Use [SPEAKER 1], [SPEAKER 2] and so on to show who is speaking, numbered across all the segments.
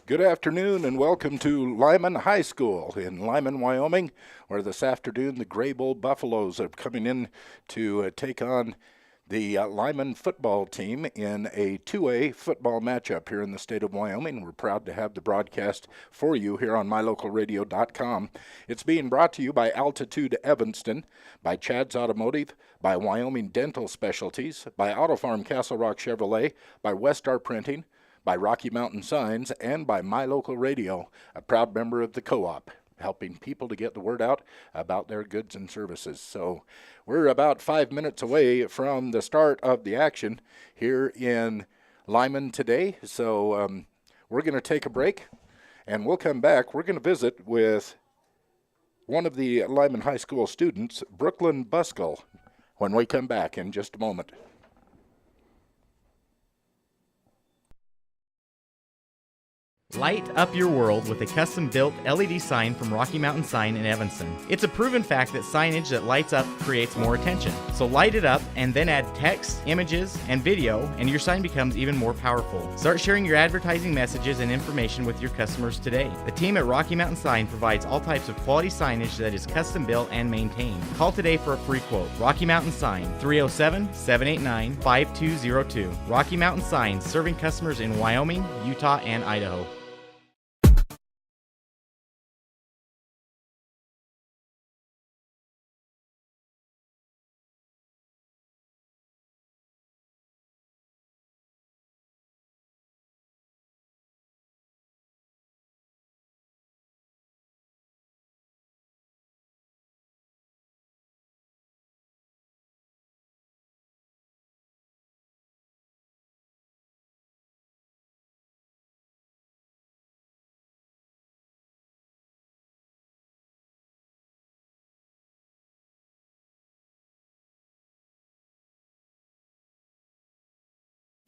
[SPEAKER 1] Good afternoon and welcome to Lyman High School in Lyman, Wyoming, where this afternoon the Greybull Buffaloes are coming in to take on the Lyman football team in a 2A football matchup here in the state of Wyoming. We're proud to have the broadcast for you here on mylocalradio.com. It's being brought to you by Altitude Evanston, by Chad's Automotive, by Wyoming Dental Specialties, by Auto Farm Castle Rock Chevrolet, by Westar Printing, by Rocky Mountain Signs, and by My Local Radio, a proud member of the co-op, helping people to get the word out about their goods and services. So we're about 5 minutes away from the start of the action here in Lyman today. So we're going to take a break, and we'll come back. We're going to visit with one of the Lyman High School students, Brooklyn Buskell, when we come back in just a moment.
[SPEAKER 2] Light up your world with a custom-built LED sign from Rocky Mountain Sign in Evanston. It's a proven fact that signage that lights up creates more attention. So light it up and then add text, images, and video, and your sign becomes even more powerful. Start sharing your advertising messages and information with your customers today. The team at Rocky Mountain Sign provides all types of quality signage that is custom-built and maintained. Call today for a free quote. Rocky Mountain Sign, 307-789-5202. Rocky Mountain Sign, serving customers in Wyoming, Utah, and Idaho.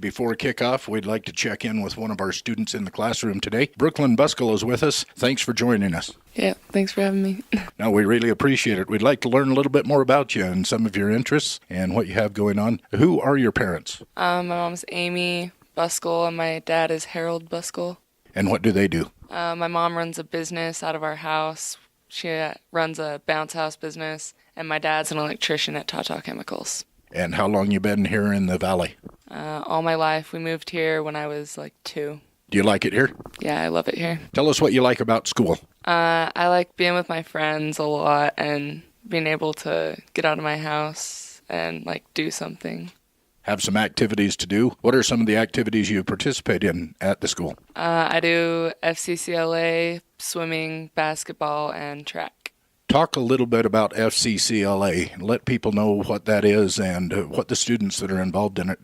[SPEAKER 1] Before kickoff, we'd like to check in with one of our students in the classroom today. Brooklyn Buskell is with us. Thanks for joining us.
[SPEAKER 3] Yeah, thanks for having me.
[SPEAKER 1] No, we really appreciate it. We'd like to learn a little bit more about you and some of your interests and what you have going on. Who are your parents?
[SPEAKER 3] My mom's Amy Buskell and my dad is Harold Buskell.
[SPEAKER 1] And what do they do?
[SPEAKER 3] My mom runs a business out of our house. She runs a bounce house business, and my dad's an electrician at Tata Chemicals.
[SPEAKER 1] And how long you been here in the valley?
[SPEAKER 3] All my life. We moved here when I was like 2.
[SPEAKER 1] Do you like it here?
[SPEAKER 3] Yeah, I love it here.
[SPEAKER 1] Tell us what you like about school.
[SPEAKER 3] I like being with my friends a lot and being able to get out of my house and like do something.
[SPEAKER 1] Have some activities to do. What are some of the activities you participate in at the school?
[SPEAKER 3] I do FCCLA, swimming, basketball, and track.
[SPEAKER 1] Talk a little bit about FCCLA. Let people know what that is and what the students that are involved in it,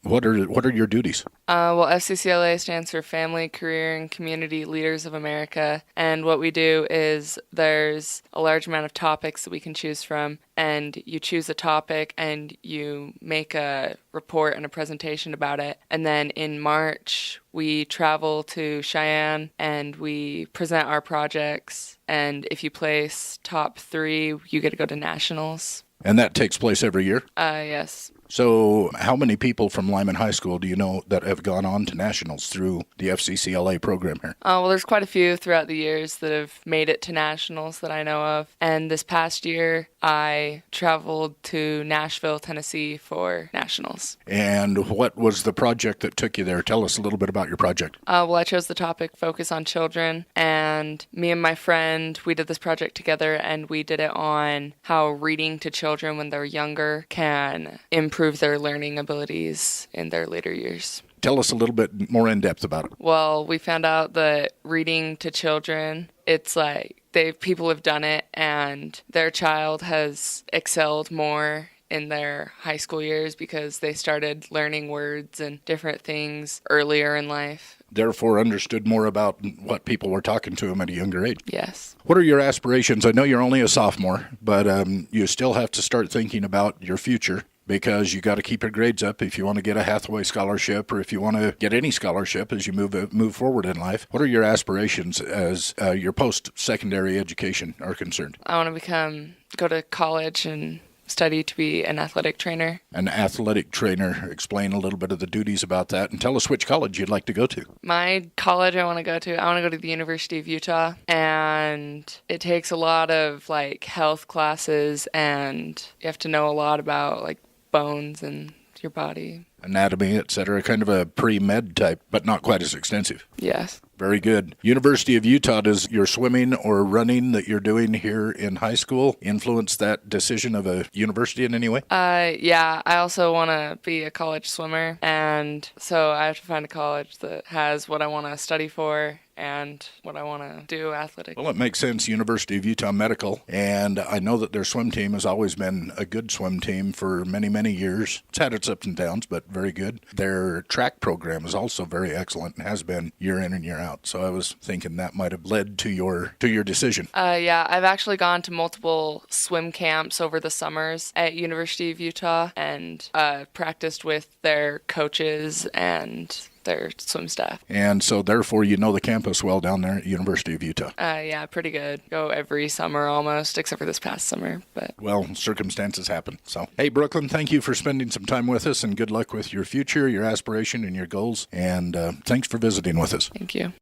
[SPEAKER 1] what are your duties?
[SPEAKER 3] Well, FCCLA stands for Family, Career, and Community Leaders of America. And what we do is there's a large amount of topics that we can choose from. And you choose a topic and you make a report and a presentation about it. And then in March, we travel to Cheyenne and we present our projects. And if you place top 3, you get to go to nationals.
[SPEAKER 1] And that takes place every year?
[SPEAKER 3] Yes.
[SPEAKER 1] So how many people from Lyman High School do you know that have gone on to nationals through the FCCLA program here?
[SPEAKER 3] Well, there's quite a few throughout the years that have made it to nationals that I know of. And this past year, I traveled to Nashville, Tennessee for nationals.
[SPEAKER 1] And what was the project that took you there? Tell us a little bit about your project.
[SPEAKER 3] Well, I chose the topic Focus on Children. And me and my friend, we did this project together, and we did it on how reading to children when they're younger can improve their learning abilities in their later years.
[SPEAKER 1] Tell us a little bit more in depth about it.
[SPEAKER 3] Well, we found out that reading to children, it's like people have done it and their child has excelled more in their high school years because they started learning words and different things earlier in life.
[SPEAKER 1] Therefore understood more about what people were talking to them at a younger age.
[SPEAKER 3] Yes.
[SPEAKER 1] What are your aspirations? I know you're only a sophomore, but you still have to start thinking about your future, because you got to keep your grades up if you want to get a Hathaway scholarship or if you want to get any scholarship as you move forward in life. What are your aspirations as your post-secondary education are concerned?
[SPEAKER 3] I want to go to college and study to be an athletic trainer.
[SPEAKER 1] An athletic trainer. Explain a little bit of the duties about that, and tell us which college you'd like to go to.
[SPEAKER 3] My college I want to go to the University of Utah, and it takes a lot of like health classes, and you have to know a lot about like bones and your body.
[SPEAKER 1] Anatomy, etc. Kind of a pre-med type, but not quite as extensive.
[SPEAKER 3] Yes.
[SPEAKER 1] Very good. University of Utah, does your swimming or running that you're doing here in high school influence that decision of a university in any way?
[SPEAKER 3] Yeah, I also want to be a college swimmer, and so I have to find a college that has what I want to study for and what I want to do athletic.
[SPEAKER 1] Well, it makes sense. University of Utah Medical, and I know that their swim team has always been a good swim team for many, many years. It's had its ups and downs, but very good. Their track program is also very excellent and has been year in and year out. So I was thinking that might have led to your decision.
[SPEAKER 3] Yeah, I've actually gone to multiple swim camps over the summers at University of Utah and practiced with their coaches and their swim staff.
[SPEAKER 1] And so therefore you know the campus well down there at University of Utah.
[SPEAKER 3] Yeah, pretty good. Go every summer almost, except for this past summer. But
[SPEAKER 1] well, circumstances happen. So, hey, Brooklyn, thank you for spending some time with us, and good luck with your future, your aspiration, and your goals. And thanks for visiting with us.
[SPEAKER 3] Thank you.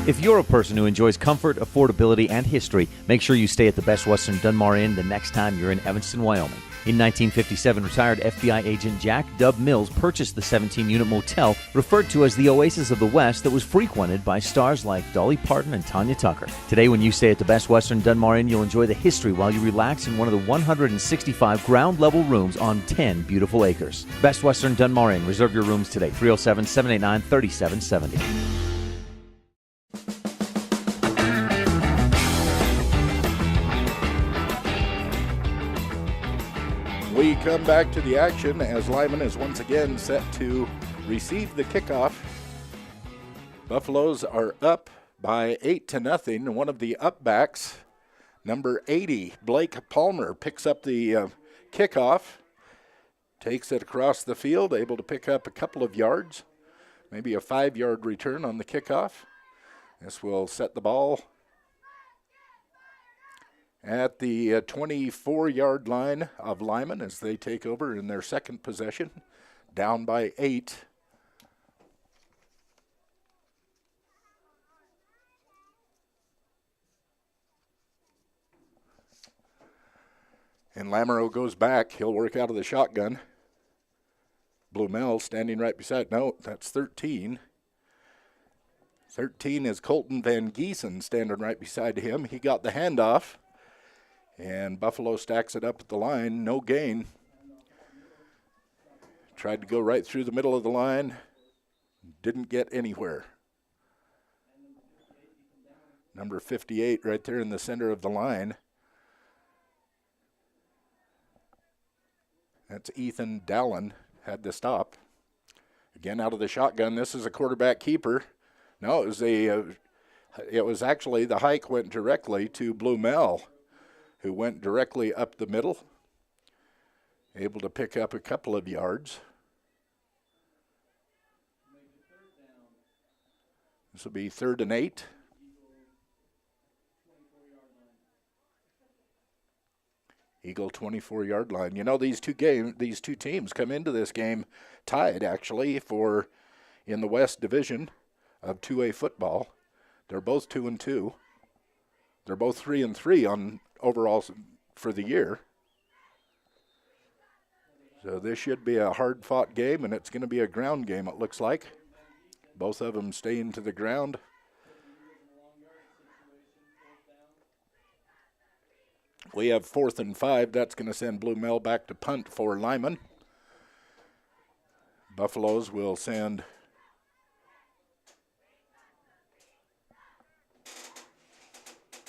[SPEAKER 4] If you're a person who enjoys comfort, affordability, and history, make sure you stay at the Best Western Dunmar Inn the next time you're in Evanston, Wyoming. In 1957, retired FBI agent Jack Dub Mills purchased the 17-unit motel referred to as the Oasis of the West that was frequented by stars like Dolly Parton and Tanya Tucker. Today, when you stay at the Best Western Dunmar Inn, you'll enjoy the history while you relax in one of the 165 ground-level rooms on 10 beautiful acres. Best Western Dunmar Inn. Reserve your rooms today, 307-789-3770.
[SPEAKER 1] We come back to the action as Lyman is once again set to receive the kickoff. Buffaloes are up by 8-0. One of the upbacks, number 80, Blake Palmer, picks up the kickoff, takes it across the field, able to pick up a couple of yards, maybe a 5-yard return on the kickoff. This will set the ball at the 24-yard line of Lyman as they take over in their second possession, down by 8. And Lamoureux goes back. He'll work out of the shotgun. Blumel standing right beside. No, that's 13. 13 is Colton Van Giesen standing right beside him. He got the handoff. And Buffalo stacks it up at the line, no gain. Tried to go right through the middle of the line, didn't get anywhere. Number 58 right there in the center of the line. That's Ethan Dallin, had to stop. Again out of the shotgun, this is a quarterback keeper. No, it was actually the hike went directly to Blumel, who went directly up the middle, able to pick up a couple of yards. This will be 3rd and 8. Eagle 24-yard line. You know, these two teams come into this game tied, actually, for in the West Division of 2A football. They're both 2-2. They're both 3-3 on overall for the year. So this should be a hard-fought game, and it's going to be a ground game, it looks like. Both of them staying to the ground. We have 4th and 5. That's going to send Blumel back to punt for Lyman. Buffaloes will send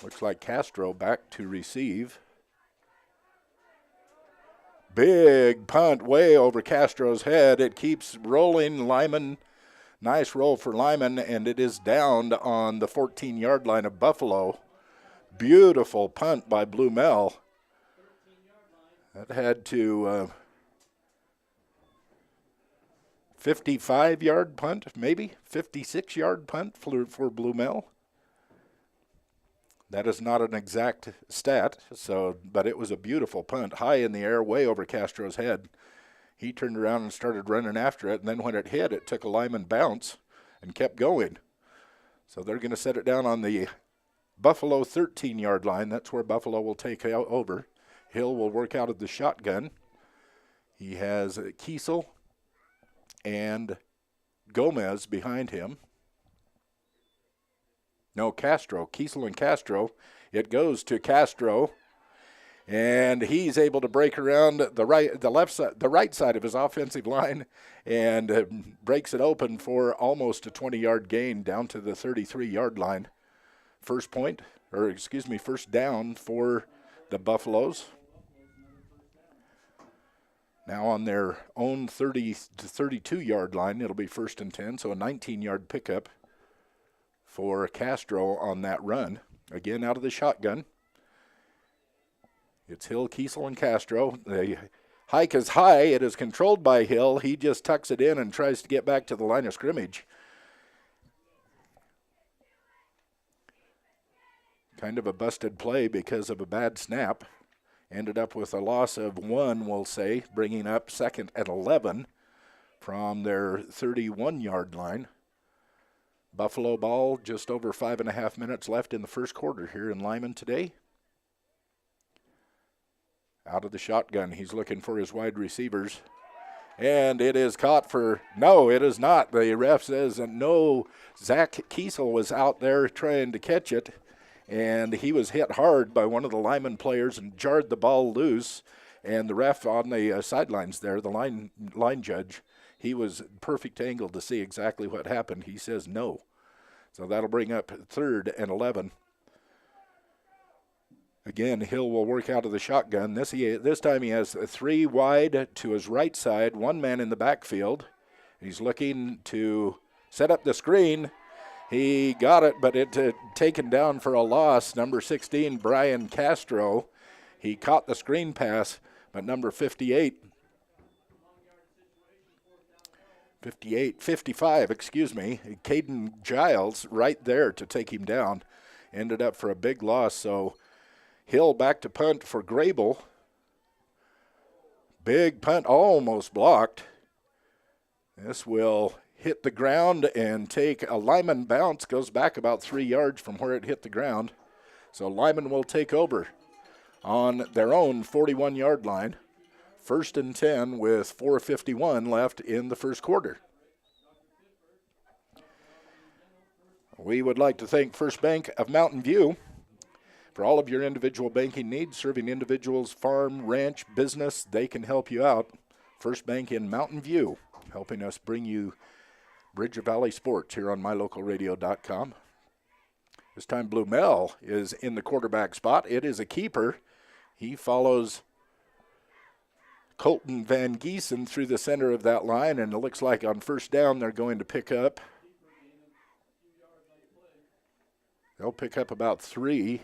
[SPEAKER 1] looks like Castro back to receive. Big punt way over Castro's head. It keeps rolling. Lyman, nice roll for Lyman, and it is down on the 14-yard line of Buffalo. Beautiful punt by Blumel. That had to 55-yard punt, maybe 56-yard punt for Blumel. That is not an exact stat, but it was a beautiful punt, high in the air, way over Castro's head. He turned around and started running after it, and then when it hit, it took a Lyman bounce and kept going. So they're going to set it down on the Buffalo 13-yard line. That's where Buffalo will take out over. Hill will work out of the shotgun. He has Kiesel and Gomez behind him. No, Castro. Kiesel and Castro. It goes to Castro, and he's able to break around the right side of his offensive line, and breaks it open for almost a 20-yard gain down to the 33-yard line. First down for the Buffaloes. Now on their own 30 to 32-yard line, it'll be 1st and 10, so a 19-yard pickup for Castro on that run. Again, out of the shotgun. It's Hill, Kiesel, and Castro. The hike is high. It is controlled by Hill. He just tucks it in and tries to get back to the line of scrimmage. Kind of a busted play because of a bad snap. Ended up with a loss of 1, we'll say, bringing up 2nd and 11 from their 31-yard line. Buffalo ball, just over 5.5 minutes left in the first quarter here in Lyman today. Out of the shotgun, he's looking for his wide receivers. And it is caught for, no, it is not. The ref says no. Zach Kiesel was out there trying to catch it, and he was hit hard by one of the Lyman players and jarred the ball loose. And the ref on the sidelines there, the line judge, he was perfect angle to see exactly what happened. He says no. So that'll bring up 3rd and 11. Again, Hill will work out of the shotgun. This time he has 3 wide to his right side, 1 man in the backfield. He's looking to set up the screen. He got it, but it taken down for a loss. Number 16, Brian Castro. He caught the screen pass, but number 55, Caden Giles right there to take him down. Ended up for a big loss, so Hill back to punt for Greybull. Big punt, almost blocked. This will hit the ground and take a Lyman bounce, goes back about 3 yards from where it hit the ground. So Lyman will take over on their own 41-yard line. 1st and 10 with 4:51 left in the first quarter. We would like to thank First Bank of Mountain View for all of your individual banking needs, serving individuals, farm, ranch, business. They can help you out. First Bank in Mountain View, helping us bring you Bridger Valley Sports here on mylocalradio.com. This time Blue Mel is in the quarterback spot. It is a keeper. He follows Colton Van Giesen through the center of that line, and it looks like on first down they're going to pick up. They'll pick up about 3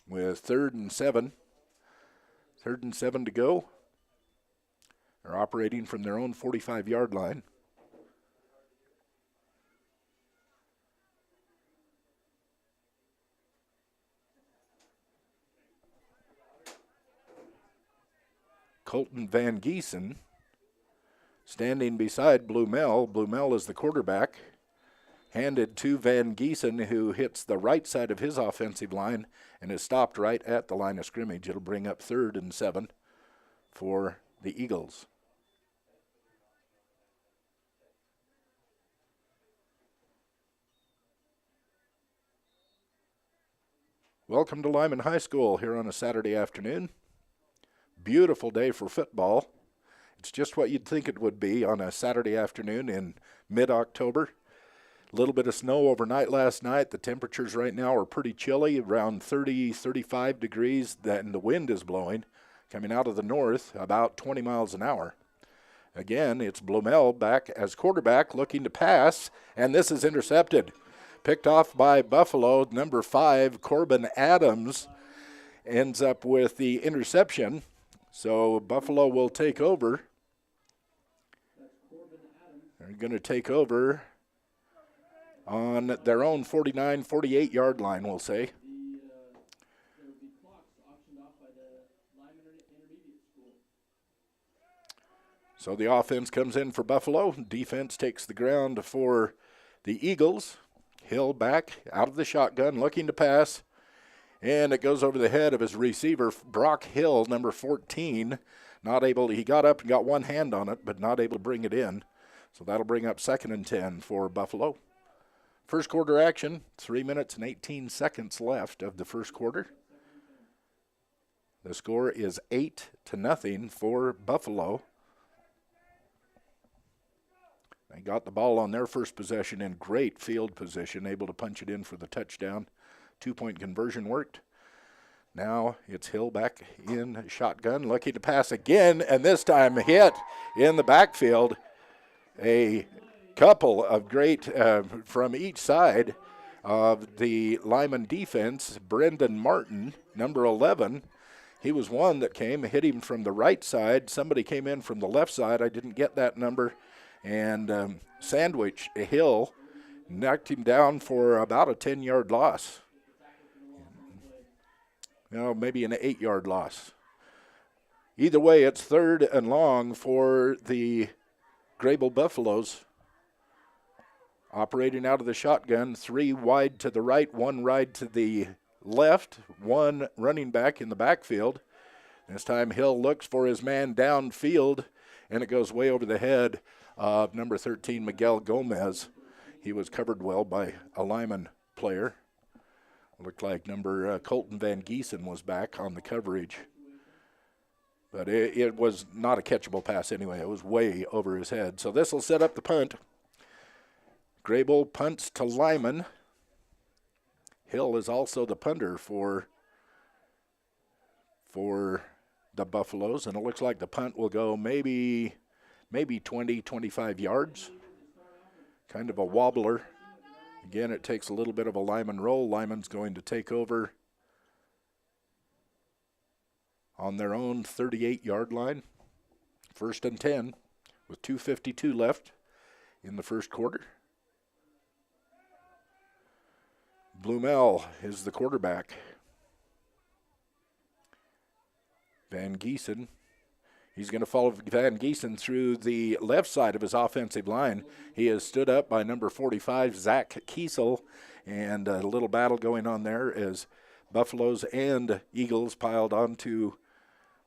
[SPEAKER 1] with 3rd and 7. 3rd and 7 to go. They're operating from their own 45-yard line. Colton Van Giesen standing beside Blue Mel. Blue Mel is the quarterback. Handed to Van Giesen, who hits the right side of his offensive line and is stopped right at the line of scrimmage. It'll bring up 3rd and 7 for the Eagles. Welcome to Lyman High School here on a Saturday afternoon. Beautiful day for football. It's just what you'd think it would be on a Saturday afternoon in mid-October. A little bit of snow overnight last night. The temperatures right now are pretty chilly, around 30, 35 degrees, and the wind is blowing, coming out of the north, about 20 miles an hour. Again, it's Blumel back as quarterback, looking to pass, and this is intercepted. Picked off by Buffalo, number 5, Corbin Adams, ends up with the interception. So Buffalo will take over. They're going to take over on their own 49, 48-yard line, we'll say. So the offense comes in for Buffalo. Defense takes the ground for the Eagles. Hill back out of the shotgun, looking to pass. And it goes over the head of his receiver, Brock Hill, number 14. Not able to, he got up and got one hand on it, but not able to bring it in. So that'll bring up 2nd and 10 for Buffalo. First quarter action, 3 minutes and 18 seconds left of the first quarter. The score is 8-0 for Buffalo. They got the ball on their first possession in great field position, able to punch it in for the touchdown. 2-point conversion worked. Now it's Hill back in shotgun, looking to pass again, and this time hit in the backfield. A couple of great from each side of the Lyman defense. Brendan Martin, number 11. He was one that came, hit him from the right side. Somebody came in from the left side. I didn't get that number. And Sandwich Hill knocked him down for about a 10-yard loss. Maybe an 8-yard loss. Either way, it's 3rd and long for the Greybull Buffaloes. Operating out of the shotgun, 3 wide to the right, 1 wide to the left, 1 running back in the backfield. This time Hill looks for his man downfield, and it goes way over the head of number 13, Miguel Gomez. He was covered well by a Lyman player. Looked like number Colton Van Giesen was back on the coverage. But it was not a catchable pass anyway. It was way over his head. So this will set up the punt. Greybull punts to Lyman. Hill is also the punter for the Buffaloes, and it looks like the punt will go maybe 20, 25 yards. Kind of a wobbler. Again, it takes a little bit of a Lyman roll. Lyman's going to take over on their own 38-yard line. 1st and 10 with 2:52 left in the first quarter. Blumel is the quarterback. Van Giesen, he's going to follow Van Giesen through the left side of his offensive line. He is stood up by number 45, Zach Kiesel, and a little battle going on there as Buffaloes and Eagles piled onto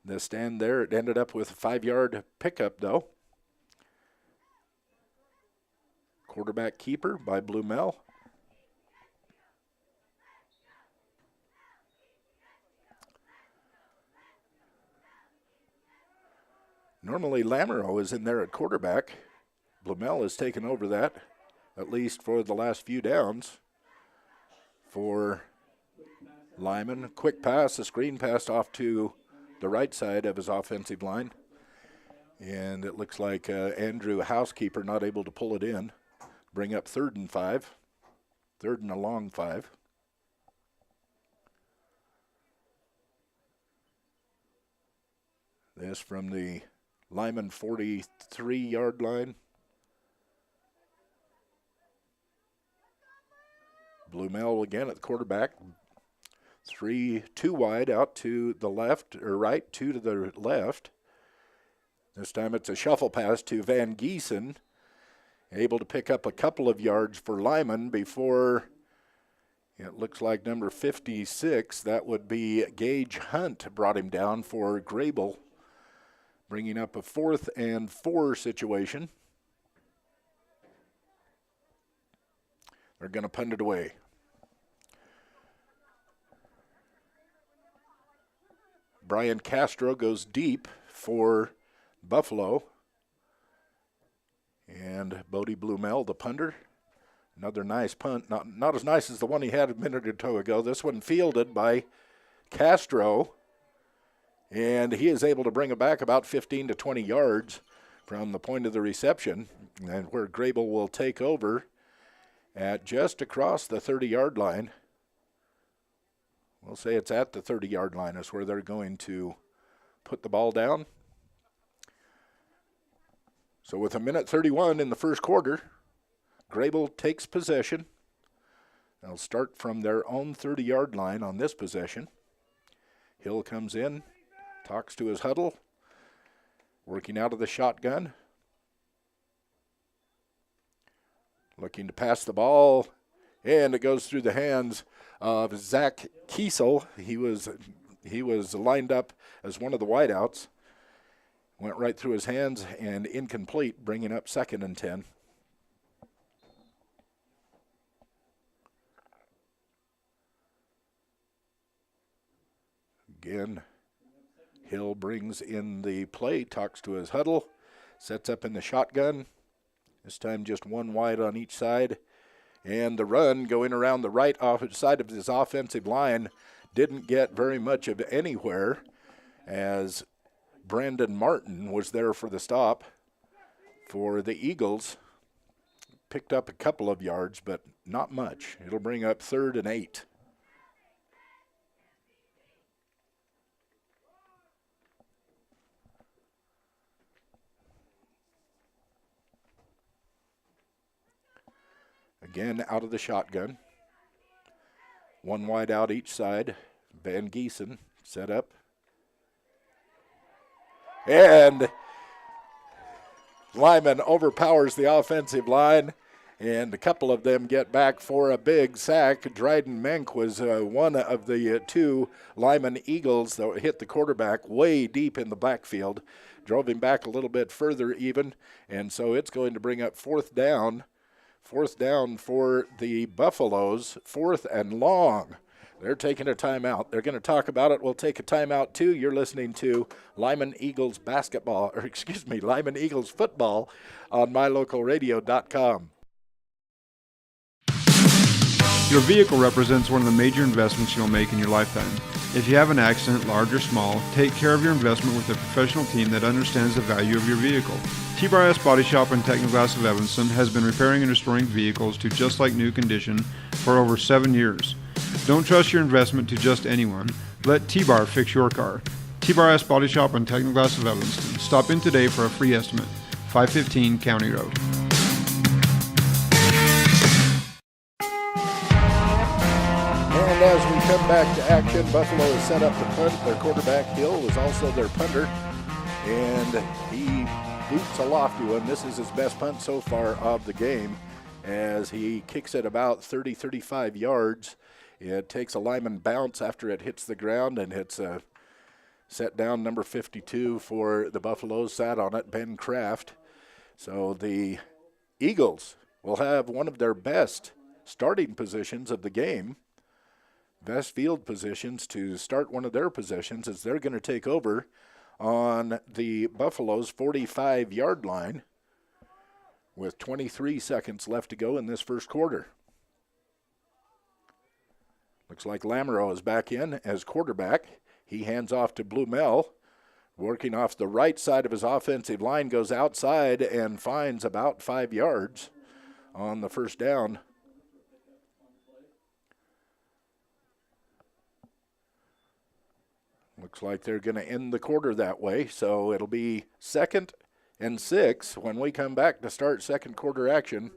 [SPEAKER 1] the stand there. It ended up with a 5-yard pickup, though. Quarterback keeper by Blumel. Normally Lamoureux is in there at quarterback. Blumel has taken over that, at least for the last few downs. For Lyman, quick pass, a screen pass off to the right side of his offensive line. And it looks like Andrew Housekeeper not able to pull it in. Bring up 3rd and 5. 3rd and a long 5. This from the Lyman 43-yard line. Blumel again at the quarterback. 2 wide out to the left, or right, 2 to the left. This time it's a shuffle pass to Van Giesen. Able to pick up a couple of yards for Lyman before it looks like number 56, that would be Gage Hunt, brought him down for Greybull. Bringing up a 4th and 4 situation. They're going to punt it away. Brian Castro goes deep for Buffalo. And Bodie Blumel, the punter. Another nice punt. Not as nice as the one he had a minute or two ago. This one fielded by Castro. And he is able to bring it back about 15 to 20 yards from the point of the reception, and where Greybull will take over at just across the 30-yard line. We'll say it's at the 30-yard line is where they're going to put the ball down. So with 1:31 in the first quarter, Greybull takes possession. They'll start from their own 30-yard line on this possession. Hill comes in. Talks to his huddle, working out of the shotgun. Looking to pass the ball, and it goes through the hands of Zach Kiesel. He was lined up as one of the wideouts. Went right through his hands and incomplete, bringing up 2nd and 10. Again, Hill brings in the play, talks to his huddle, sets up in the shotgun. This time just 1 wide on each side. And the run going around the right side of his offensive line didn't get very much of anywhere, as Brandon Martin was there for the stop for the Eagles. Picked up a couple of yards, but not much. It'll bring up 3rd and 8. Again, out of the shotgun. 1 wide out each side. Van Giesen set up. And Lyman overpowers the offensive line and a couple of them get back for a big sack. Dryden Menk was one of the two Lyman Eagles that hit the quarterback way deep in the backfield, drove him back a little bit further even, and so it's going to bring up fourth down for the Buffaloes, 4th and long. They're taking a timeout. They're going to talk about it. We'll take a timeout, too. You're listening to Lyman Eagles Lyman Eagles football on mylocalradio.com.
[SPEAKER 5] Your vehicle represents one of the major investments you'll make in your lifetime. If you have an accident, large or small, take care of your investment with a professional team that understands the value of your vehicle. T-Bar Body Shop and Technoglass of Evanston has been repairing and restoring vehicles to just like new condition for over 7 years. Don't trust your investment to just anyone. Let T-Bar fix your car. T-Bar Body Shop and Technoglass of Evanston. Stop in today for a free estimate. 515 County Road.
[SPEAKER 1] And as we come back to action, Buffalo has set up the punt. Their quarterback, Hill, was also their punter, and he boots a lofty one. This is his best punt so far of the game as he kicks it about 35 yards. It takes a Lyman bounce after it hits the ground, and it's set down number 52 for the Buffaloes. Sat on it, Ben Kraft. So the Eagles will have one of their best starting positions of the game, best field positions to start one of their possessions, as they're going to take over on the Buffaloes' 45-yard line with 23 seconds left to go in this first quarter. Looks like Lamoureux is back in as quarterback. He hands off to Blumel. Working off the right side of his offensive line, goes outside and finds about 5 yards on the first down. Looks like they're going to end the quarter that way, so it'll be 2nd and 6 when we come back to start second quarter action.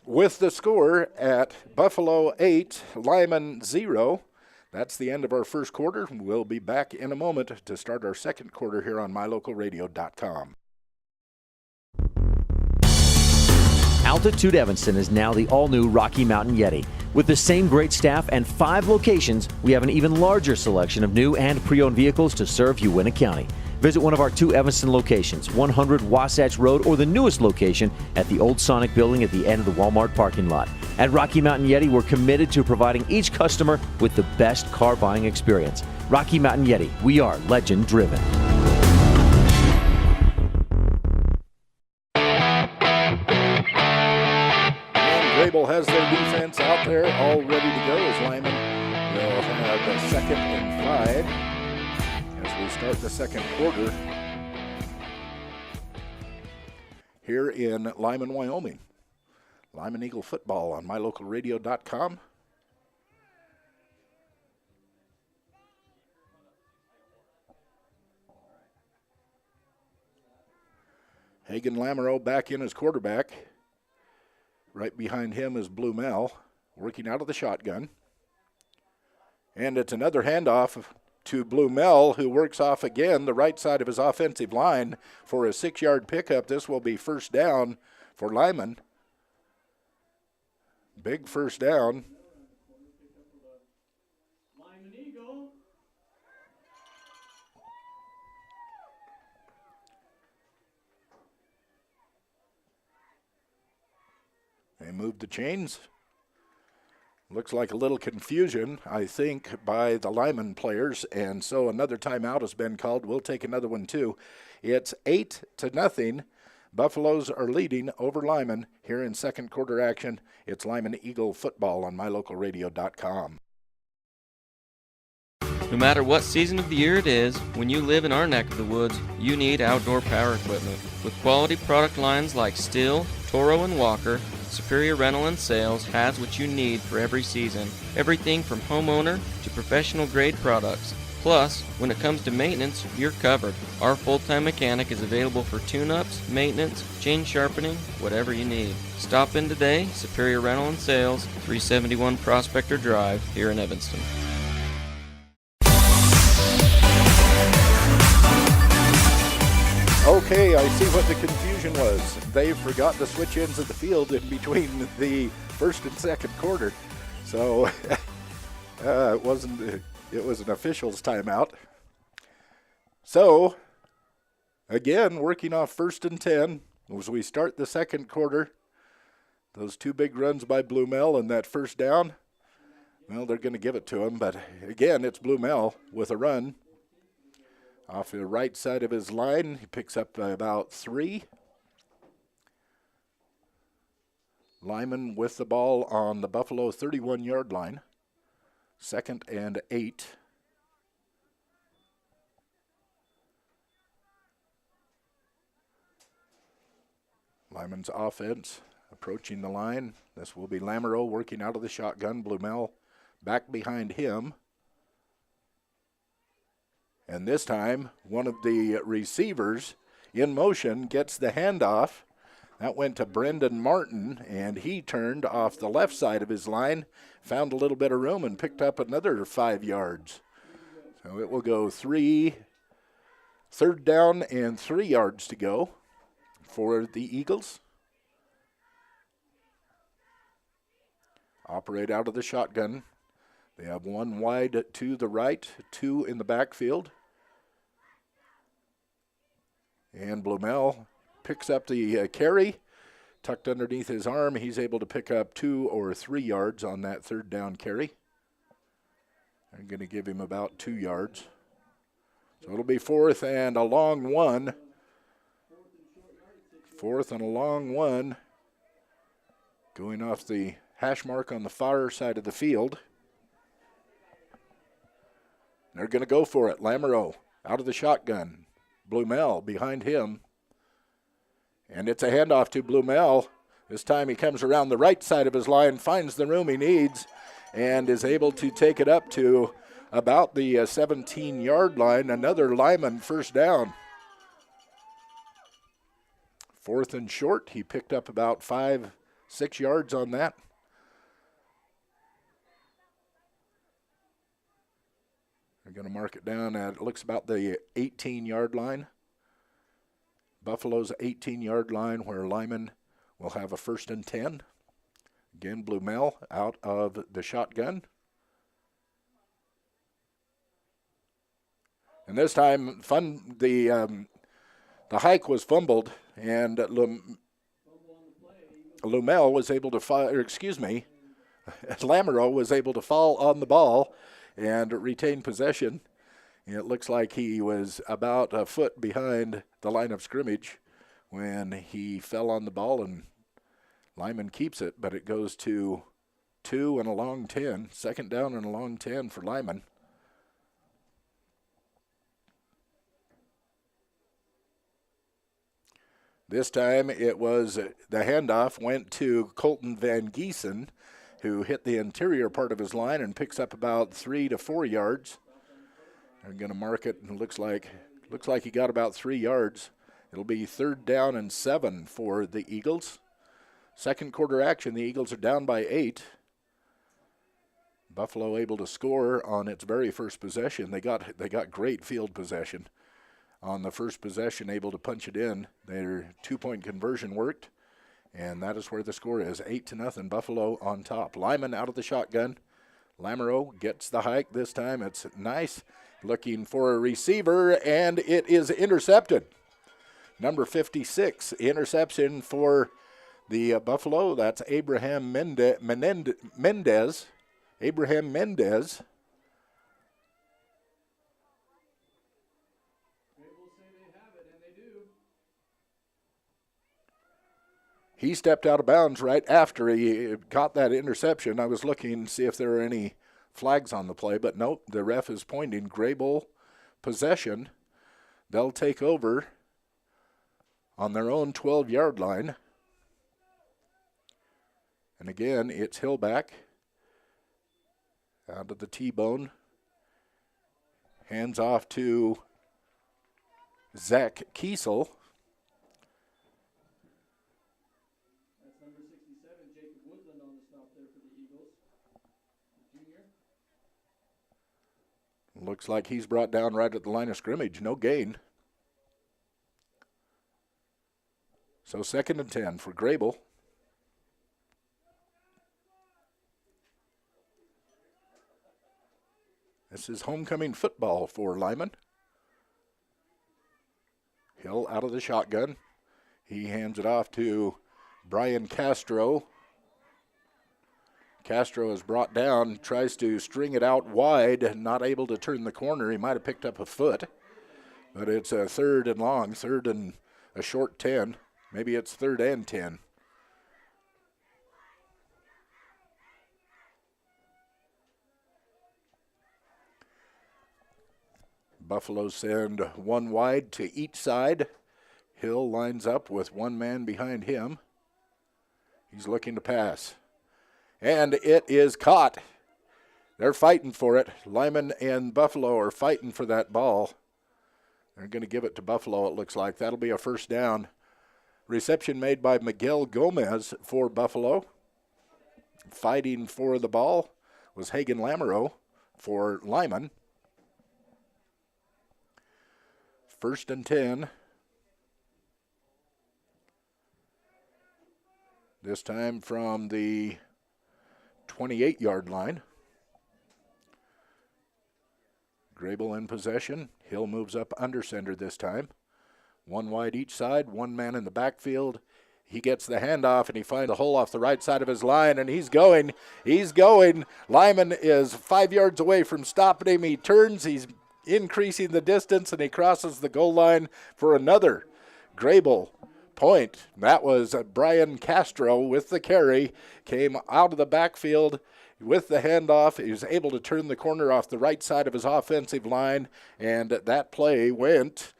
[SPEAKER 1] With the score at Buffalo 8, Lyman 0. That's the end of our first quarter. We'll be back in a moment to start our second quarter here on mylocalradio.com.
[SPEAKER 4] Altitude Evanston is now the all-new Rocky Mountain Yeti. With the same great staff and 5 locations, we have an even larger selection of new and pre-owned vehicles to serve Uintah County. Visit one of our 2 Evanston locations, 100 Wasatch Road, or the newest location at the Old Sonic Building at the end of the Walmart parking lot. At Rocky Mountain Yeti, we're committed to providing each customer with the best car buying experience. Rocky Mountain Yeti, we are legend driven.
[SPEAKER 1] Greybull has their defense out there all ready to go as Lyman will have the 2nd and 5 as we start the second quarter here in Lyman, Wyoming. Lyman Eagle football on mylocalradio.com. Hagen Lamoureux back in as quarterback. Right behind him is Blumel, working out of the shotgun. And it's another handoff to Blumel, who works off again the right side of his offensive line for a 6-yard pickup. This will be first down for Lyman. Big first down. They moved the chains. Looks like a little confusion, I think, by the Lyman players, and so another timeout has been called. We'll take another one, too. It's 8-0. Buffaloes are leading over Lyman here in second quarter action. It's Lyman Eagle football on mylocalradio.com.
[SPEAKER 6] No matter what season of the year it is, when you live in our neck of the woods, you need outdoor power equipment. With quality product lines like Stihl, Toro, and Walker, Superior Rental and Sales has what you need for every season. Everything from homeowner to professional grade products. Plus, when it comes to maintenance, you're covered. Our full-time mechanic is available for tune-ups, maintenance, chain sharpening, whatever you need. Stop in today, Superior Rental and Sales, 371 Prospector Drive, here in Evanston.
[SPEAKER 1] Okay, I see what the confusion was. They forgot to switch ends of the field in between the first and second quarter. So it was an official's timeout. So, again, working off 1st and 10 as we start the second quarter. Those two big runs by Blumel and that first down, well, they're going to give it to him. But, again, it's Blumel with a run. Off the right side of his line, he picks up about 3. Lyman with the ball on the Buffalo 31-yard line. 2nd and 8. Lyman's offense approaching the line. This will be Lamoureux working out of the shotgun. Blumel back behind him. And this time, one of the receivers in motion gets the handoff. That went to Brendan Martin, and he turned off the left side of his line, found a little bit of room, and picked up another 5 yards. So it will go 3rd down and 3 yards to go for the Eagles. Operate out of the shotgun. They have 1 wide to the right, 2 in the backfield. And Blumel picks up the carry, tucked underneath his arm. He's able to pick up 2 or 3 yards on that 3rd down carry. I'm going to give him about 2 yards. So it'll be 4th and a long 1. 4th and a long 1. Going off the hash mark on the far side of the field. They're going to go for it. Lamoureux out of the shotgun. Blumel behind him. And it's a handoff to Blumel. This time he comes around the right side of his line, finds the room he needs, and is able to take it up to about the 17-yard line. Another Lyman first down. 4th and short. He picked up about 5-6 yards on that. They're going to mark it down at, it looks about the 18-yard line. Buffalo's 18-yard line where Lyman will have a 1st and 10. Again, Blumel out of the shotgun. And this time, the hike was fumbled, and Lamoureux was able to Lamoureux was able to fall on the ball and retain possession. It looks like he was about a foot behind the line of scrimmage when he fell on the ball, and Lyman keeps it, but it goes to 2 and a long 10. 2nd down and a long 10 for Lyman. This time it was the handoff went to Colton Van Giesen, who hit the interior part of his line and picks up about 3 to 4 yards. They're going to mark it, and it looks like he got about 3 yards. It'll be 3rd down and 7 for the Eagles. Second quarter action, the Eagles are down by 8. Buffalo able to score on its very first possession. They got great field possession. On the first possession, able to punch it in. Their 2-point conversion worked, and that is where the score is, 8-0, Buffalo on top. Lyman out of the shotgun. Lamoureux gets the hike. This time it's nice. Looking for a receiver, and it is intercepted. Number 56, interception for the Buffalo. That's Abraham Mendez. Abraham Mendez. He stepped out of bounds right after he caught that interception. I was looking to see if there were any flags on the play, but nope, the ref is pointing Greybull possession. They'll take over on their own 12-yard line. And again, it's Hillback out of the T-bone. Hands off to Zach Kiesel. Looks like he's brought down right at the line of scrimmage. No gain. So 2nd and 10 for Greybull. This is homecoming football for Lyman. Hill out of the shotgun. He hands it off to Brian Castro. Castro is brought down, tries to string it out wide, not able to turn the corner. He might have picked up a foot, but it's a 3rd and long, 3rd and a short 10. Maybe it's 3rd and 10. Buffalo send one wide to each side. Hill lines up with one man behind him. He's looking to pass. And it is caught. They're fighting for it. Lyman and Buffalo are fighting for that ball. They're going to give it to Buffalo, it looks like. That'll be a 1st down. Reception made by Miguel Gomez for Buffalo. Fighting for the ball was Hagen Lamoureux for Lyman. 1st and 10. This time from the 28-yard line. Greybull in possession. Hill moves up under center this time. One wide each side, one man in the backfield. He gets the handoff, and he finds a hole off the right side of his line, and he's going. He's going. Lyman is 5 yards away from stopping him. He turns. He's increasing the distance, and he crosses the goal line for another Greybull point. That was Brian Castro with the carry. Came out of the backfield with the handoff. He was able to turn the corner off the right side of his offensive line, and that play went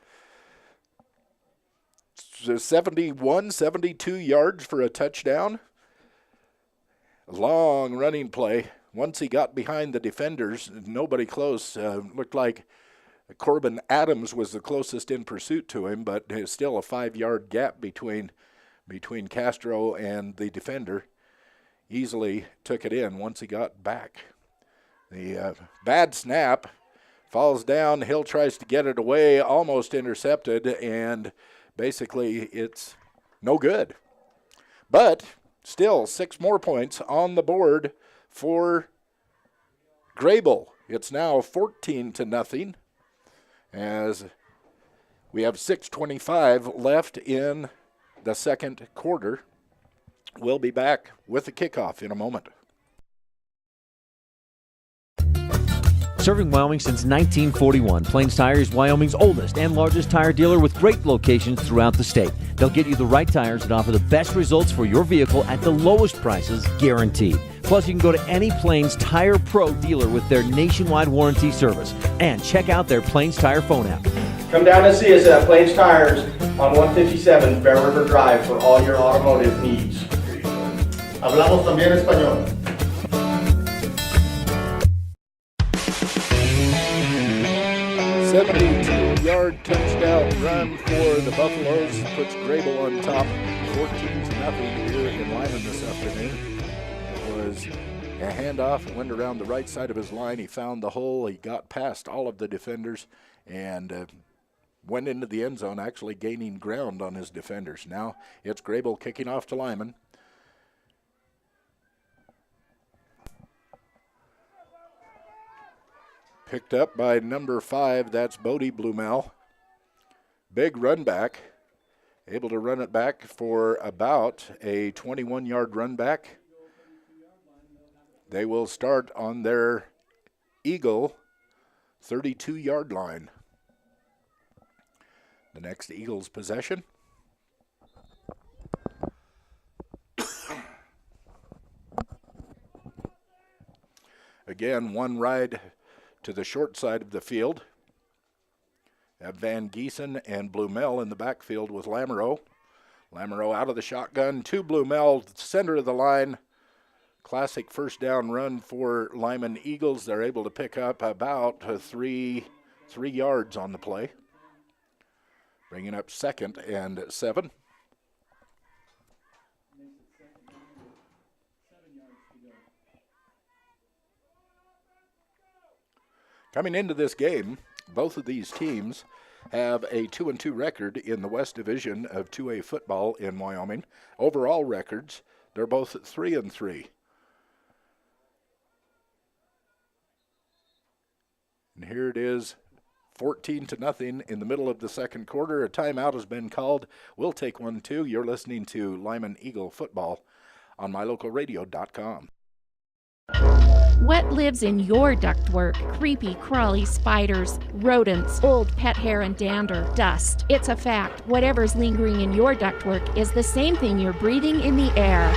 [SPEAKER 1] 71, 72 yards for a touchdown. Long running play. Once he got behind the defenders, nobody close. Looked like Corbin Adams was the closest in pursuit to him, but there's still a 5-yard gap between Castro and the defender. Easily took it in once he got back. The bad snap falls down. Hill tries to get it away, almost intercepted, and basically it's no good. But still 6 more points on the board for Greybull. It's now 14-0 as we have 6:25 left in the 2nd quarter. We'll be back with the kickoff in a moment.
[SPEAKER 4] Serving Wyoming since 1941, Plains Tire is Wyoming's oldest and largest tire dealer with great locations throughout the state. They'll get you the right tires that offer the best results for your vehicle at the lowest prices, guaranteed. Plus, you can go to any Plains Tire Pro dealer with their nationwide warranty service. And check out their Plains Tire phone app.
[SPEAKER 7] Come down and see us at Plains Tires on 157 Bear River Drive for all your automotive needs. Hablamos también español.
[SPEAKER 1] A 72-yard touchdown run for the Buffaloes puts Greybull on top, 14-0 here in Lyman this afternoon. It was a handoff. It went around the right side of his line. He found the hole. He got past all of the defenders and went into the end zone, actually gaining ground on his defenders. Now it's Greybull kicking off to Lyman. Picked up by number 5, that's Bodie Blumel. Big run back. Able to run it back for about a 21-yard run back. They will start on their Eagle 32-yard line. The next Eagles possession. Again, one ride to the short side of the field. Have Van Giesen and Blumel in the backfield with Lamoureux. Lamoureux out of the shotgun to Blumel, center of the line. Classic first down run for Lyman Eagles. They're able to pick up about three yards on the play. Bringing up 2nd and 7. Coming into this game, both of these teams have a 2-2 record in the West Division of 2A football in Wyoming. Overall records, they're both 3-3. And here it is, 14-0 in the middle of the second quarter. A timeout has been called. We'll take one, too. You're listening to Lyman Eagle football on mylocalradio.com.
[SPEAKER 8] What lives in your ductwork? Creepy, crawly spiders, rodents, old pet hair and dander, dust. It's a fact. Whatever's lingering in your ductwork is the same thing you're breathing in the air.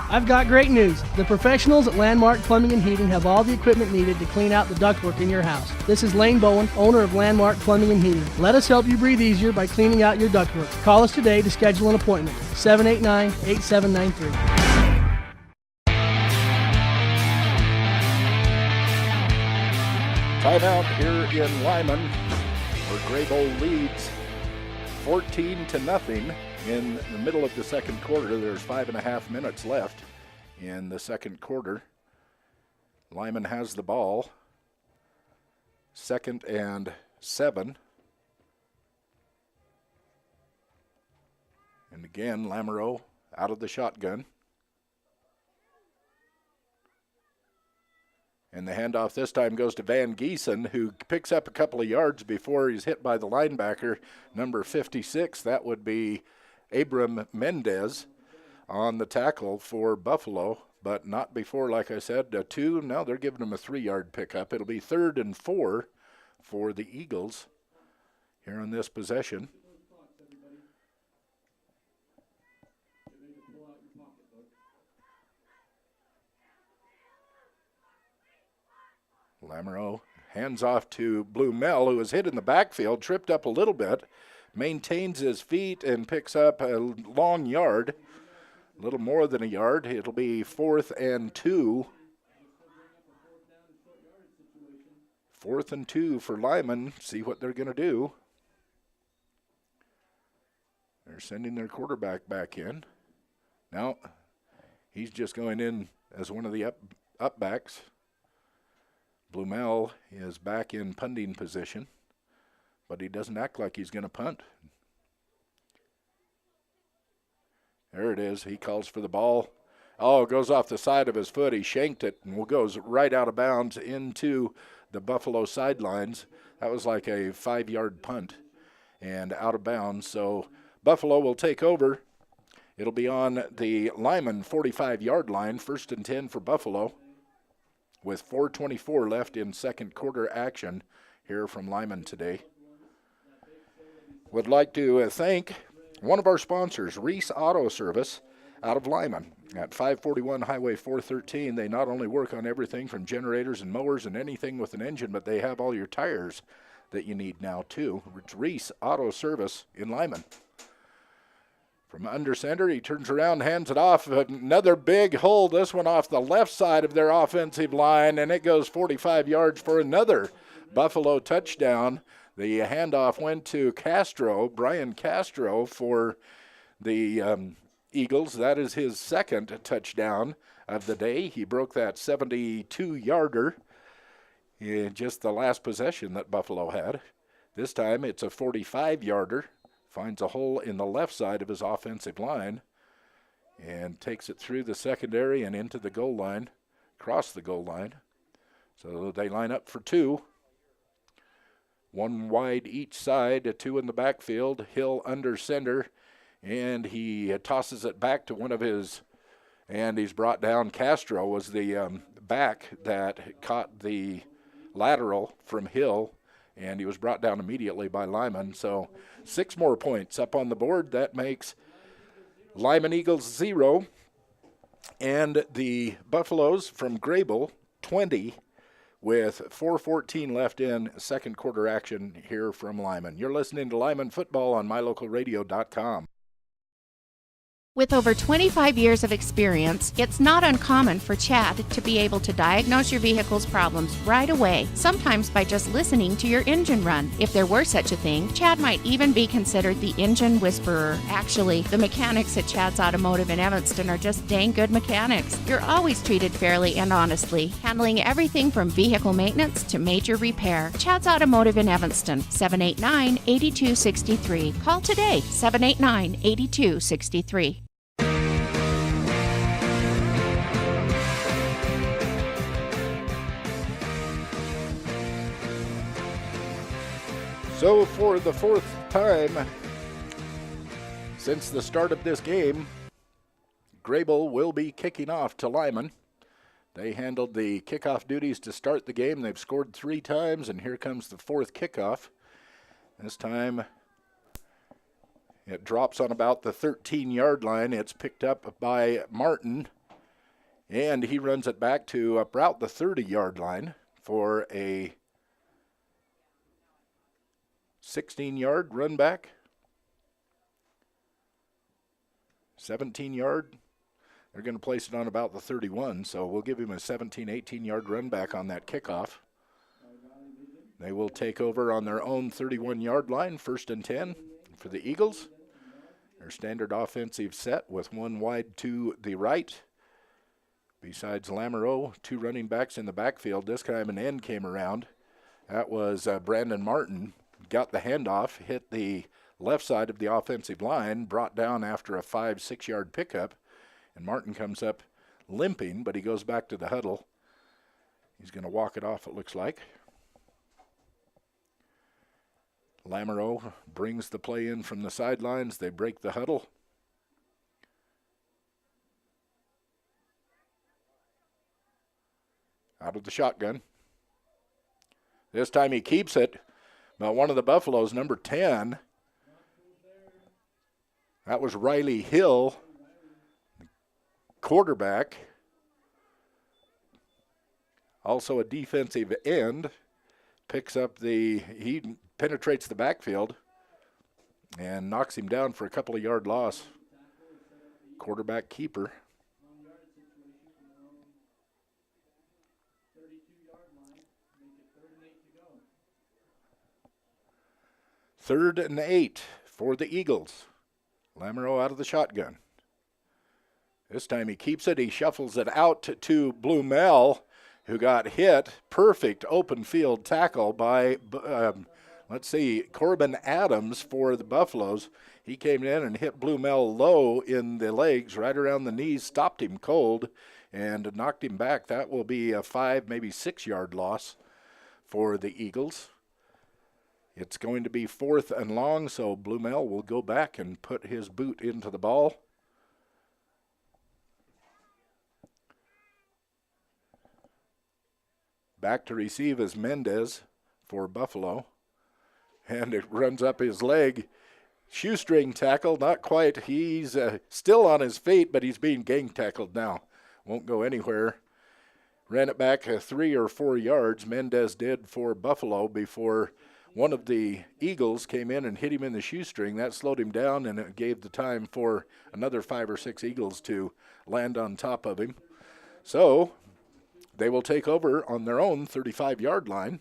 [SPEAKER 9] I've got great news. The professionals at Landmark Plumbing and Heating have all the equipment needed to clean out the ductwork in your house. This is Lane Bowen, owner of Landmark Plumbing and Heating. Let us help you breathe easier by cleaning out your ductwork. Call us today to schedule an appointment. 789-8793.
[SPEAKER 1] Timeout here in Lyman, where Greybull leads 14-0 in the middle of the second quarter. There's 5.5 minutes left in the second quarter. Lyman has the ball. 2nd and 7. And again, Lamoureux out of the shotgun. And the handoff this time goes to Van Giesen, who picks up a couple of yards before he's hit by the linebacker, number 56. That would be Abram Mendez on the tackle for Buffalo, but not before, like I said, a 2. Now they're giving him a 3-yard pickup. It'll be 3rd and 4 for the Eagles here on this possession. Lamoureux hands off to Blumel, who was hit in the backfield, tripped up a little bit, maintains his feet and picks up a long yard, a little more than a yard. It'll be 4th and 2. 4th and 2 for Lyman. See what they're going to do. They're sending their quarterback back in. Now, he's just going in as one of the up backs. Blumel is back in punting position, but he doesn't act like he's going to punt. There it is. He calls for the ball. Oh, it goes off the side of his foot. He shanked it and goes right out of bounds into the Buffalo sidelines. That was like a 5-yard punt and out of bounds. So Buffalo will take over. It'll be on the Lyman 45-yard line, 1st and 10 for Buffalo, with 4:24 left in second quarter action here from Lyman today. Would like to thank one of our sponsors, Reese Auto Service, out of Lyman at 541 Highway 413. They not only work on everything from generators and mowers and anything with an engine, but they have all your tires that you need now too. It's Reese Auto Service in Lyman. From under center, he turns around, hands it off. Another big hole, this one off the left side of their offensive line, and it goes 45 yards for another Buffalo touchdown. The handoff went to Castro, Brian Castro, for the Eagles. That is his 2nd touchdown of the day. He broke that 72-yarder in just the last possession that Buffalo had. This time it's a 45-yarder. Finds a hole in the left side of his offensive line and takes it through the secondary and into the goal line, across the goal line. So they line up for 2. 1 wide each side, 2 in the backfield. Hill under center, and he tosses it back to one of his, and he's brought down. Castro was the back that caught the lateral from Hill, and he was brought down immediately by Lyman. So 6 more points up on the board. That makes Lyman Eagles 0 and the Buffaloes from Greybull 20 with 4:14 left in second quarter action here from Lyman. You're listening to Lyman Football on mylocalradio.com.
[SPEAKER 8] With over 25 years of experience, it's not uncommon for Chad to be able to diagnose your vehicle's problems right away, sometimes by just listening to your engine run. If there were such a thing, Chad might even be considered the engine whisperer. Actually, the mechanics at Chad's Automotive in Evanston are just dang good mechanics. You're always treated fairly and honestly, handling everything from vehicle maintenance to major repair. Chad's Automotive in Evanston, 789-8263. Call today, 789-8263.
[SPEAKER 1] So for the fourth time since the start of this game, Greybull will be kicking off to Lyman. They handled the kickoff duties to start the game. They've scored 3 times, and here comes the fourth kickoff. This time it drops on about the 13-yard line. It's picked up by Martin, and he runs it back to about the 30-yard line for a 16-yard run back. 17-yard. They're going to place it on about the 31, so we'll give him a 17, 18-yard run back on that kickoff. They will take over on their own 31-yard line, 1st and 10 for the Eagles. Their standard offensive set with one wide to the right. Besides Lamoureux, 2 running backs in the backfield. This time an end came around. That was Brandon Martin. Got the handoff, hit the left side of the offensive line, brought down after a 5-6 yard pickup, and Martin comes up limping, but he goes back to the huddle. He's going to walk it off, it looks like. Lamoureux brings the play in from the sidelines. They break the huddle. Out of the shotgun. This time he keeps it. But one of the Buffaloes, number 10, that was Riley Hill, quarterback, also a defensive end, he penetrates the backfield and knocks him down for a couple of yard loss. Quarterback keeper. 3rd and 8 for the Eagles. Lamoureux out of the shotgun. This time he keeps it. He shuffles it out to Blumel, who got hit. Perfect open field tackle by, Corbin Adams for the Buffaloes. He came in and hit Blumel low in the legs, right around the knees, stopped him cold, and knocked him back. That will be a 5, maybe 6 yard loss for the Eagles. It's going to be 4th and long, so Blumel will go back and put his boot into the ball. Back to receive is Mendez for Buffalo. And it runs up his leg. Shoestring tackle, not quite. He's still on his feet, but he's being gang tackled now. Won't go anywhere. Ran it back 3 or 4 yards. Mendez did for Buffalo before one of the Eagles came in and hit him in the shoestring. That slowed him down, and it gave the time for another 5 or 6 Eagles to land on top of him. So they will take over on their own 35-yard line.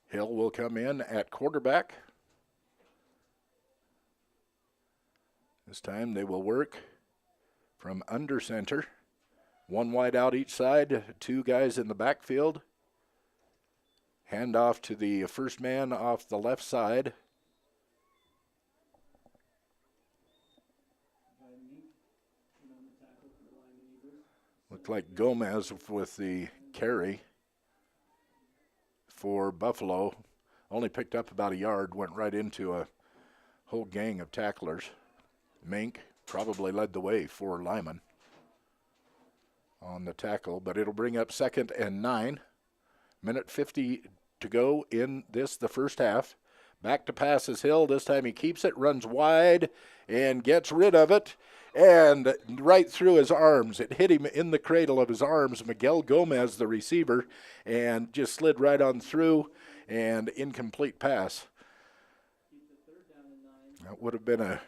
[SPEAKER 1] Hill will come in at quarterback. This time they will work from under center. 1 wide out each side, 2 guys in the backfield. Hand off to the first man off the left side. Looked like Gomez with the carry for Buffalo. Only picked up about a yard, went right into a whole gang of tacklers. Mink probably led the way for Lyman on the tackle, but it'll bring up 2nd and 9. Minute 50 to go in this, the first half. Back to pass is Hill. This time he keeps it, runs wide, and gets rid of it. And right through his arms. It hit him in the cradle of his arms. Miguel Gomez, the receiver, and just slid right on through, and incomplete pass. That would have been a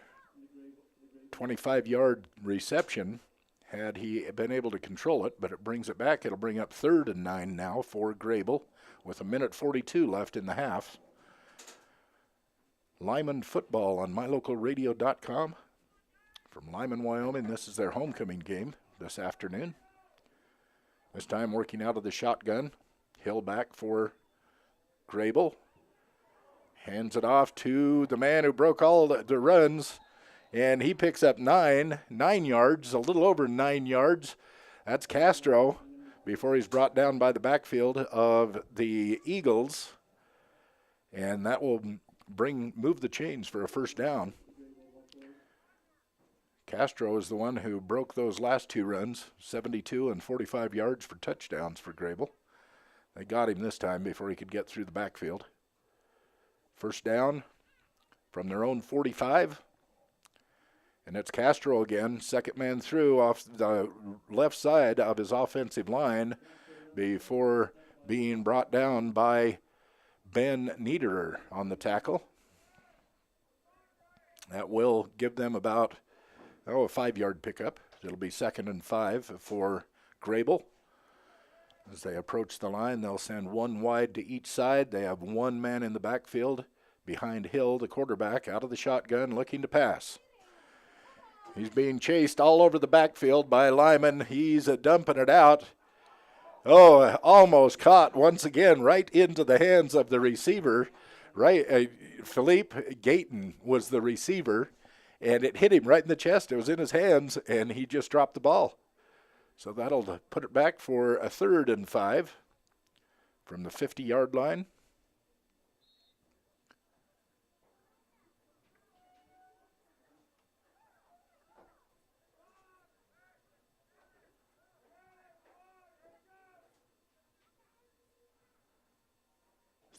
[SPEAKER 1] 25-yard reception had he been able to control it, but it brings it back. It'll bring up 3rd and 9 now for Greybull with 1:42 left in the half. Lyman football on mylocalradio.com. From Lyman, Wyoming, this is their homecoming game this afternoon. This time working out of the shotgun. Hill back for Greybull. Hands it off to the man who broke all the runs, and he picks up 9 yards, a little over 9 yards. That's Castro before he's brought down by the backfield of the Eagles, and that will move the chains for a first down. Castro is the one who broke those last 2 runs, 72 and 45 yards for touchdowns for Greybull. They got him this time before he could get through the backfield. First down from their own 45. And it's Castro again, second man through off the left side of his offensive line before being brought down by Ben Niederer on the tackle. That will give them about a 5-yard pickup. It'll be 2nd and 5 for Greybull. As they approach the line, they'll send 1 wide to each side. They have 1 man in the backfield behind Hill, the quarterback, out of the shotgun looking to pass. He's being chased all over the backfield by Lyman. He's dumping it out. Oh, almost caught once again right into the hands of the receiver. Philippe Gayton was the receiver, and it hit him right in the chest. It was in his hands, and he just dropped the ball. So that'll put it back for a 3rd and 5 from the 50-yard line.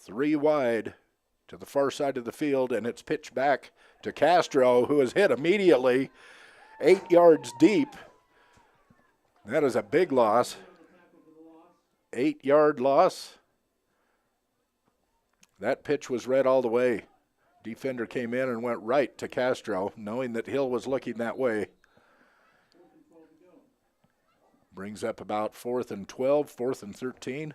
[SPEAKER 1] Three wide to the far side of the field, and it's pitched back to Castro, who is hit immediately 8 yards deep. That is a big loss. 8-yard loss. That pitch was read all the way. Defender came in and went right to Castro, knowing that Hill was looking that way. Brings up about 4th and 12, 4th and 13.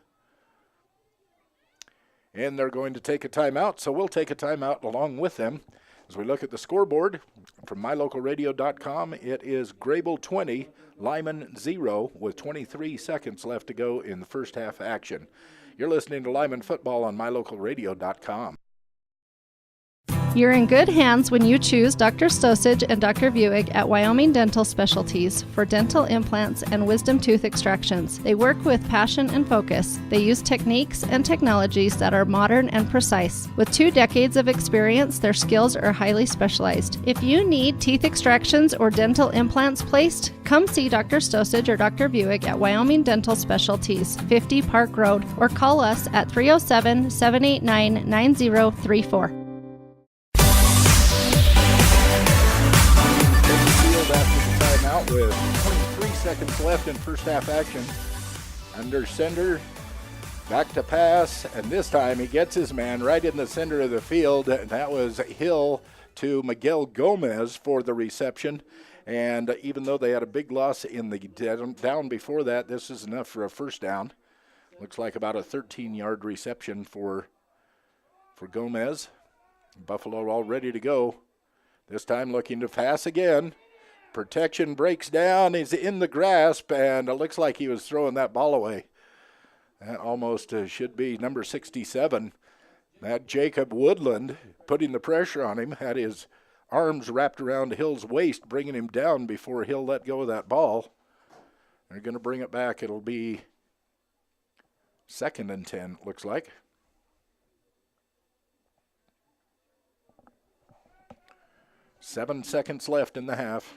[SPEAKER 1] And they're going to take a timeout, so we'll take a timeout along with them. As we look at the scoreboard from mylocalradio.com, it is Greybull 20, Lyman 0, with 23 seconds left to go in the first half action. You're listening to Lyman Football on mylocalradio.com.
[SPEAKER 10] You're in good hands when you choose Dr. Stosage and Dr. Buick at Wyoming Dental Specialties for dental implants and wisdom tooth extractions. They work with passion and focus. They use techniques and technologies that are modern and precise. With 2 decades of experience, their skills are highly specialized. If you need teeth extractions or dental implants placed, come see Dr. Stosage or Dr. Buick at Wyoming Dental Specialties, 50 Park Road, or call us at 307-789-9034.
[SPEAKER 1] With 23 seconds left in first half action. Under center, back to pass, and this time he gets his man right in the center of the field. That was Hill to Miguel Gomez for the reception. And even though they had a big loss in the down before that, this is enough for a first down. Looks like about a 13-yard reception for Gomez. Buffalo all ready to go. This time looking to pass again. Protection breaks down. He's in the grasp, and it looks like he was throwing that ball away. That almost should be number 67. That Jacob Woodland putting the pressure on him, had his arms wrapped around Hill's waist, bringing him down before Hill let go of that ball. They're going to bring it back. It'll be 2nd and 10, it looks like. Seven seconds left in the half.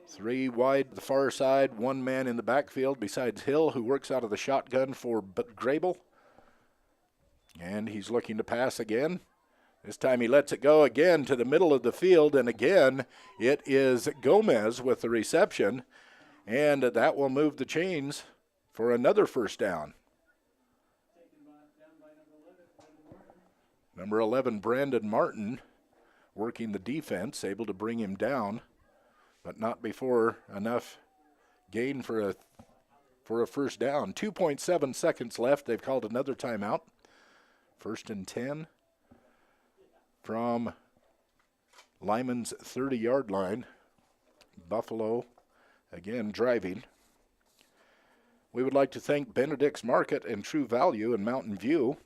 [SPEAKER 1] 3 wide the far side, 1 man in the backfield besides Hill, who works out of the shotgun for Greybull. And he's looking to pass again. This time he lets it go again to the middle of the field, and again it is Gomez with the reception, and that will move the chains for another first down. Number 11, Brandon Martin, working the defense, able to bring him down, but not before enough gain for a first down. 2.7 seconds left. They've called another timeout. 1st and 10 from Lyman's 30-yard line. Buffalo again driving. We would like to thank Benedict's Market and True Value in Mountain View,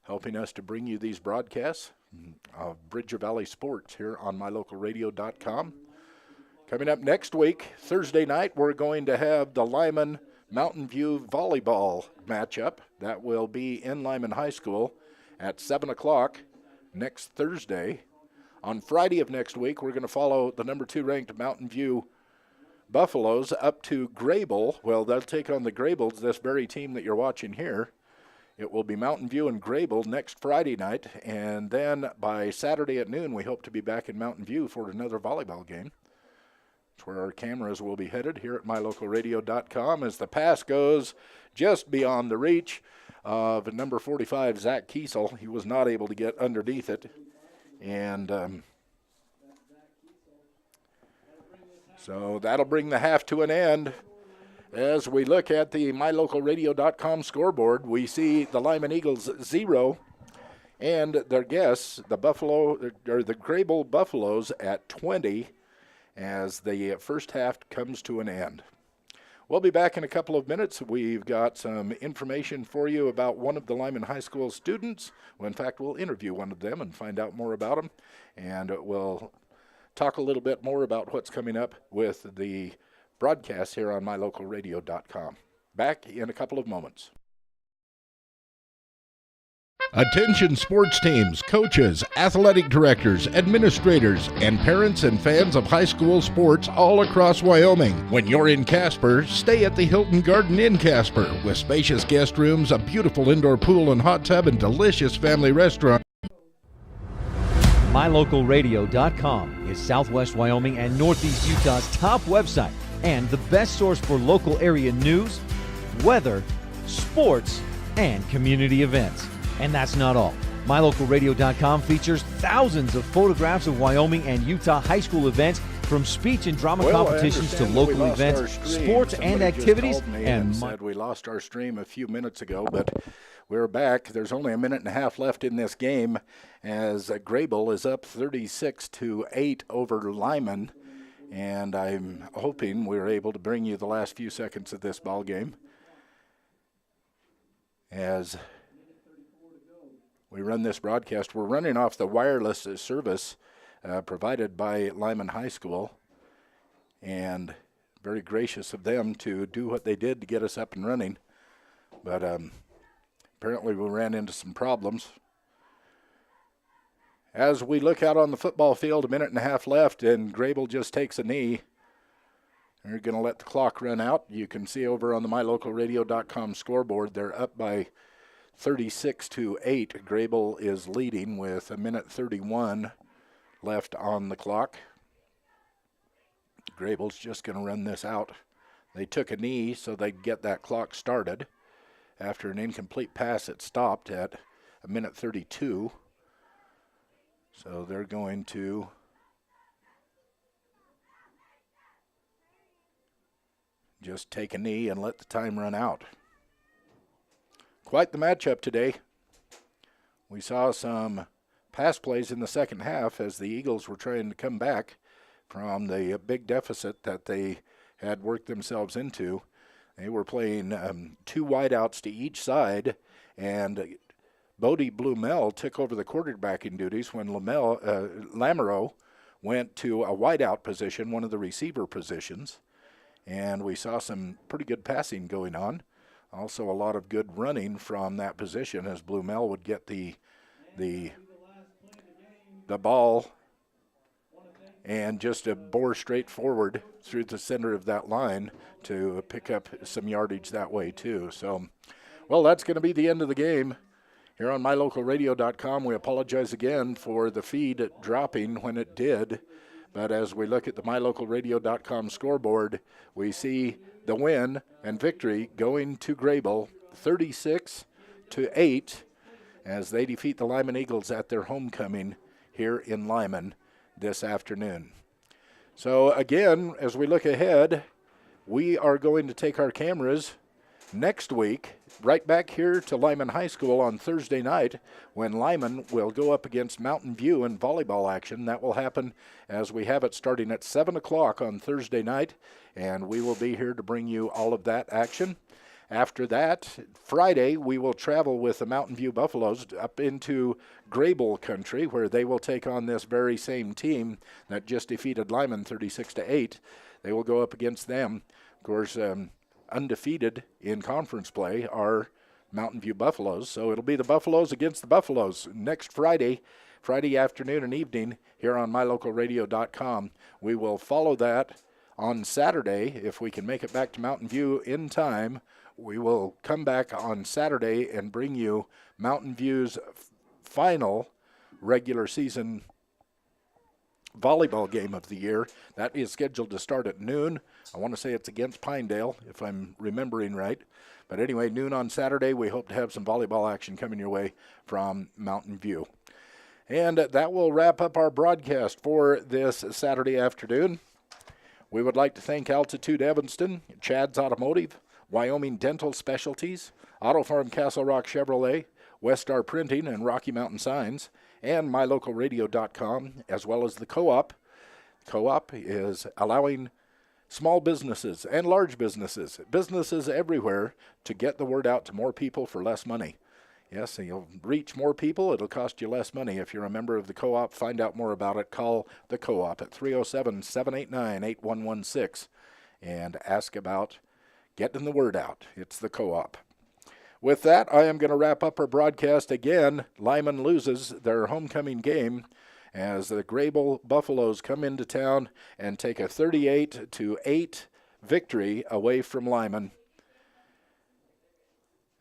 [SPEAKER 1] helping us to bring you these broadcasts of Bridger Valley Sports here on mylocalradio.com. Coming up next week, Thursday night, we're going to have the Lyman Mountain View volleyball matchup. That will be in Lyman High School at 7 o'clock next Thursday. On Friday of next week, we're going to follow the number 2 ranked Mountain View Buffaloes up to Greybull. Well, they'll take on the Greybulls, this very team that you're watching here. It will be Mountain View and Greybull next Friday night, and then by Saturday at noon, we hope to be back in Mountain View for another volleyball game. That's where our cameras will be headed here at mylocalradio.com as the pass goes just beyond the reach of number 45, Zach Kiesel. He was not able to get underneath it. And so that'll bring the half to an end. As we look at the mylocalradio.com scoreboard, we see the Lyman Eagles 0 and their guests, the Greybull Buffaloes, at 20 as the first half comes to an end. We'll be back in a couple of minutes. We've got some information for you about one of the Lyman High School students. Well, in fact, we'll interview one of them and find out more about them. And we'll talk a little bit more about what's coming up with the broadcast here on mylocalradio.com. Back in a couple of moments. Attention sports teams, coaches, athletic directors, administrators, and parents and fans of high school sports all across Wyoming. When you're in Casper, stay at the Hilton Garden Inn Casper with spacious guest rooms, a beautiful indoor pool and hot tub, and delicious family restaurant.
[SPEAKER 4] MyLocalRadio.com is Southwest Wyoming and Northeast Utah's top website and the best source for local area news, weather, sports, and community events. And that's not all. MyLocalRadio.com features thousands of photographs of Wyoming and Utah high school events, from speech and drama competitions to local events, sports and activities.
[SPEAKER 1] And said we lost our stream a few minutes ago, but we're back. There's only a minute and a half left in this game as Greybull is up 36-8 over Lyman. And I'm hoping we're able to bring you the last few seconds of this ball game as we run this broadcast. We're running off the wireless service provided by Lyman High School, and very gracious of them to do what they did to get us up and running. But apparently we ran into some problems. As we look out on the football field, a minute and a half left, and Greybull just takes a knee. They're going to let the clock run out. You can see over on the mylocalradio.com scoreboard, they're up by 36-8. Greybull is leading with a minute 31 left on the clock. Greybull's just going to run this out. They took a knee so they'd get that clock started. After an incomplete pass, it stopped at a minute 32. So they're going to just take a knee and let the time run out. Quite the matchup today. We saw some pass plays in the second half as the Eagles were trying to come back from the big deficit that they had worked themselves into. They were playing 2 wideouts to each side, and Bodie Blumel took over the quarterbacking duties when Lamoureux went to a wideout position, one of the receiver positions, and we saw some pretty good passing going on. Also a lot of good running from that position as Blumel would get the ball and just bore straight forward through the center of that line to pick up some yardage that way too. So, well, that's going to be the end of the game. Here on mylocalradio.com, we apologize again for the feed dropping when it did. But as we look at the mylocalradio.com scoreboard, we see the win and victory going to Greybull 36-8 as they defeat the Lyman Eagles at their homecoming here in Lyman this afternoon. So again, as we look ahead, we are going to take our cameras next week right back here to Lyman High School on Thursday night when Lyman will go up against Mountain View in volleyball action. That will happen as we have it starting at 7 o'clock on Thursday night, and we will be here to bring you all of that action. After that, Friday, we will travel with the Mountain View Buffaloes up into Greybull country, where they will take on this very same team that just defeated Lyman 36-8. They will go up against them. Of course, undefeated in conference play are Mountain View Buffaloes. So it'll be the Buffaloes against the Buffaloes next Friday afternoon and evening here on mylocalradio.com. We will follow that on Saturday. If we can make it back to Mountain View in time, we will come back on Saturday and bring you Mountain View's final regular season volleyball game of the year. That is scheduled to start at noon. I want to say it's against Pinedale, if I'm remembering right. But anyway, noon on Saturday, we hope to have some volleyball action coming your way from Mountain View. And that will wrap up our broadcast for this Saturday afternoon. We would like to thank Altitude Evanston, Chad's Automotive, Wyoming Dental Specialties, Auto Farm Castle Rock Chevrolet, Westar Printing and Rocky Mountain Signs, and mylocalradio.com, as well as the Co-op. Co-op is allowing small businesses and large businesses everywhere to get the word out to more people for less money. Yes, and you'll reach more people. It'll cost you less money. If you're a member of the Co-op, find out more about it. Call the Co-op at 307-789-8116 and ask about getting the word out. It's the Co-op. With that, I am going to wrap up our broadcast again. Lyman loses their homecoming game as the Greybull Buffaloes come into town and take a 38-8 victory away from Lyman.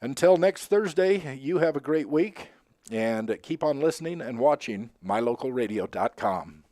[SPEAKER 1] Until next Thursday, you have a great week, and keep on listening and watching mylocalradio.com.